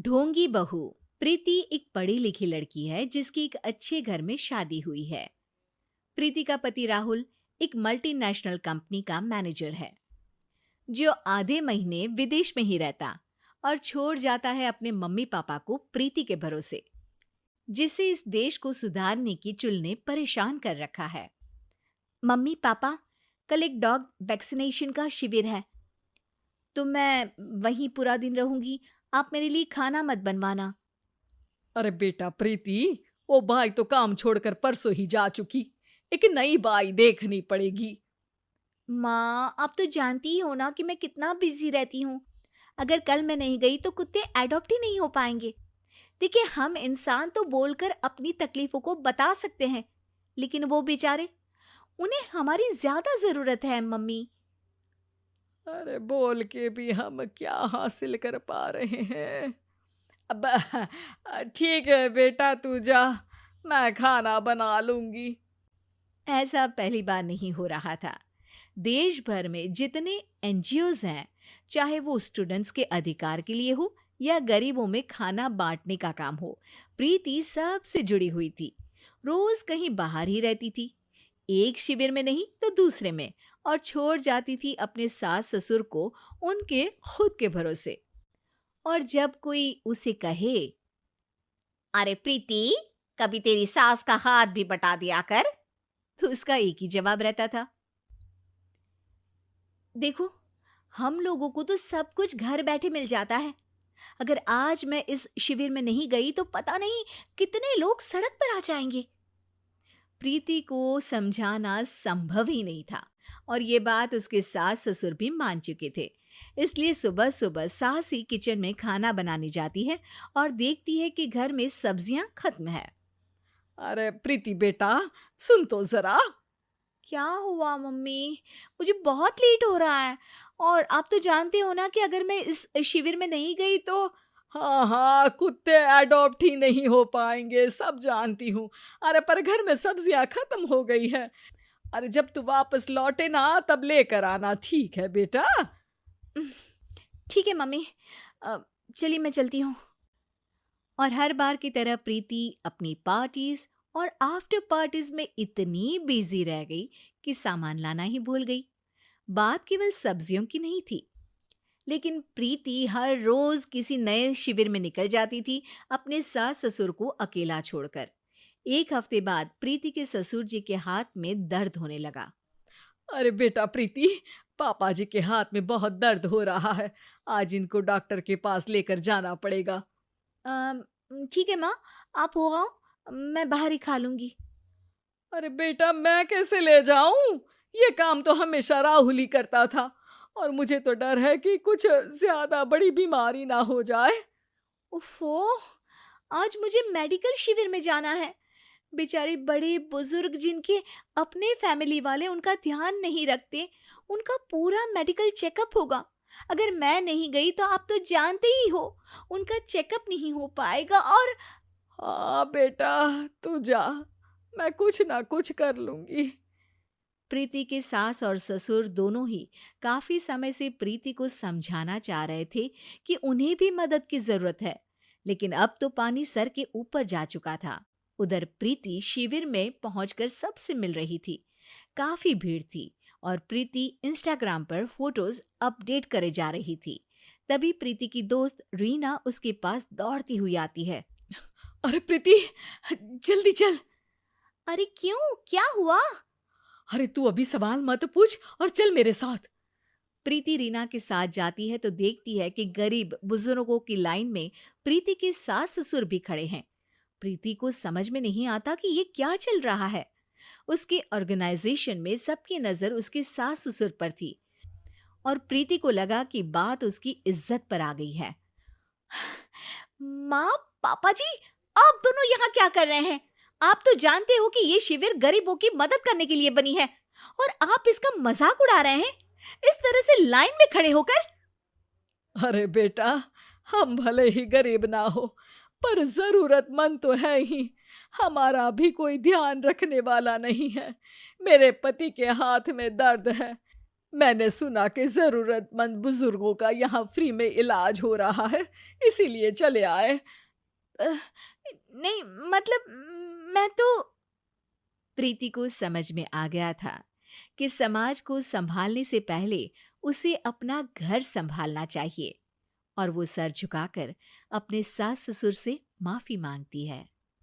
ढोंगी बहू। प्रीति एक पढ़ी लिखी लड़की है जिसकी एक अच्छे घर में शादी हुई है। प्रीति का पति राहुल एक मल्टीनेशनल कंपनी का मैनेजर है जो आधे महीने विदेश में ही रहता और छोड़ जाता है अपने मम्मी पापा को प्रीति के भरोसे, जिसे इस देश को सुधारने की चुल ने परेशान कर रखा है। मम्मी पापा, कल एक डॉग वैक्सीनेशन का शिविर है तो मैं वहीं पूरा दिन रहूंगी। आप मेरे लिए खाना मत बनवाना। अरे बेटा प्रीति, वो बाई तो काम छोड़कर परसों ही जा चुकी। एक नई बाई देखनी पड़ेगी। माँ, आप तो जानती ही हो ना कि मैं कितना बिजी रहती हूँ। अगर कल मैं नहीं गई तो कुत्ते एडॉप्ट ही नहीं हो पाएंगे। देखिए, हम इंसान तो बोलकर अपनी तकलीफों को बता सकते हैं, लेकिन वो बेचारे, उन्हें हमारी ज्यादा जरूरत है मम्मी। अरे बोल के भी हम क्या हासिल कर पा रहे हैं। अब ठीक है बेटा, तू जा, मैं खाना बना लूंगी। ऐसा पहली बार नहीं हो रहा था। देश भर में जितने एनजीओज हैं, चाहे वो स्टूडेंट्स के अधिकार के लिए हो या गरीबों में खाना बांटने का काम हो, प्रीति सबसे जुड़ी हुई थी। रोज कहीं बाहर ही रहती थी, एक शिविर में नहीं तो दूसरे में, और छोड़ जाती थी अपने सास ससुर को उनके खुद के भरोसे। और जब कोई उसे कहे, अरे प्रीति, कभी तेरी सास का हाथ भी बटा दिया कर, तो उसका एक ही जवाब रहता था, देखो, हम लोगों को तो सब कुछ घर बैठे मिल जाता है। अगर आज मैं इस शिविर में नहीं गई तो पता नहीं कितने लोग सड़क पर आ जाएंगे। प्रीति को समझाना संभव ही नहीं था, और ये बात उसके सास ससुर भी मान चुके थे। इसलिए सुबह सुबह सास ही किचन में खाना बनाने जाती है और देखती है कि घर में सब्जियां खत्म है। अरे प्रीति बेटा, सुन तो जरा। क्या हुआ मम्मी? मुझे बहुत लेट हो रहा है, और आप तो जानते हो ना कि अगर मैं इस शिविर में नहीं गई तो। हाँ हाँ, कुत्ते अडॉप्ट ही नहीं हो पाएंगे, सब जानती हूँ। अरे पर घर में सब्जियां खत्म हो गई है। अरे जब तू वापस लौटे ना तब लेकर आना, ठीक है बेटा। ठीक है मम्मी, चलिए मैं चलती हूँ। और हर बार की तरह प्रीति अपनी पार्टीज और आफ्टर पार्टीज में इतनी बिजी रह गई कि सामान लाना ही भूल गई। बात केवल सब्जियों की नहीं थी, लेकिन प्रीति हर रोज किसी नए शिविर में निकल जाती थी, अपने सास ससुर को अकेला छोड़कर। एक हफ्ते बाद प्रीति के ससुर जी के हाथ में दर्द होने लगा। अरे बेटा प्रीति, पापा जी के हाथ में बहुत दर्द हो रहा है। आज इनको डॉक्टर के पास लेकर जाना पड़ेगा। "अम, ठीक है माँ, आप हो आओ, मैं बाहर ही खा लूंगी। अरे बेटा, मैं कैसे ले जाऊं? ये काम तो हमेशा राहुल ही करता था, और मुझे तो डर है कि कुछ ज्यादा बड़ी बीमारी ना हो जाए। उफ़ो! आज मुझे मेडिकल शिविर में जाना है। बेचारे बड़े बुजुर्ग जिनके अपने फैमिली वाले उनका ध्यान नहीं रखते, उनका पूरा मेडिकल चेकअप होगा। अगर मैं नहीं गई तो आप तो जानते ही हो, उनका चेकअप नहीं हो पाएगा। और हाँ बेटा, तू जा, मैं कुछ ना कुछ कर लूंगी। प्रीति के सास और ससुर दोनों ही काफी समय से प्रीति को समझाना चाह रहे थे कि उन्हें भी मदद की जरूरत है, लेकिन अब तो पानी सर के ऊपर जा चुका था। उधर प्रीति शिविर में पहुंचकर सबसे मिल रही थी। काफी भीड़ थी और प्रीति इंस्टाग्राम पर फोटोज अपडेट करे जा रही थी। तभी प्रीति की दोस्त रीना उसके पास दौड़ती हुई आती है। अरे प्रीति, जल्दी चल। अरे क्यों, क्या हुआ? अरे तू अभी सवाल मत पूछ और चल मेरे साथ। प्रीति रीना के साथ जाती है तो देखती है कि गरीब बुजुर्गों की लाइन में प्रीति के सास ससुर भी खड़े हैं। प्रीति को समझ में नहीं आता कि ये क्या चल रहा है। उसके ऑर्गेनाइजेशन में सबकी नजर उसके सास ससुर पर थी, और प्रीति को लगा कि बात उसकी इज्जत पर आ गई है। माँ, पापा जी, आप दोनों यहाँ क्या कर रहे हैं? आप तो जानते हो कि ये शिविर गरीबों की मदद करने के लिए बनी है, और आप इसका मजाक उड़ा रहे हैं इस तरह से लाइन में खड़े होकर। अरे बेटा, हम भले ही गरीब ना हो, पर जरूरतमंद तो है ही। हमारा भी कोई ध्यान रखने वाला नहीं है। मेरे पति के हाथ में दर्द है, मैंने सुना कि ज़रूरतमंद बुजुर्गों का यहाँ फ्री में इलाज हो रहा है, इसीलिए चले आए। अ, नहीं, मतलब मैं तो प्रीति को समझ में आ गया था कि समाज को संभालने से पहले उसे अपना घर संभालना चाहिए और वो सर झुकाकर अपने सास ससुर से माफी मांगती है।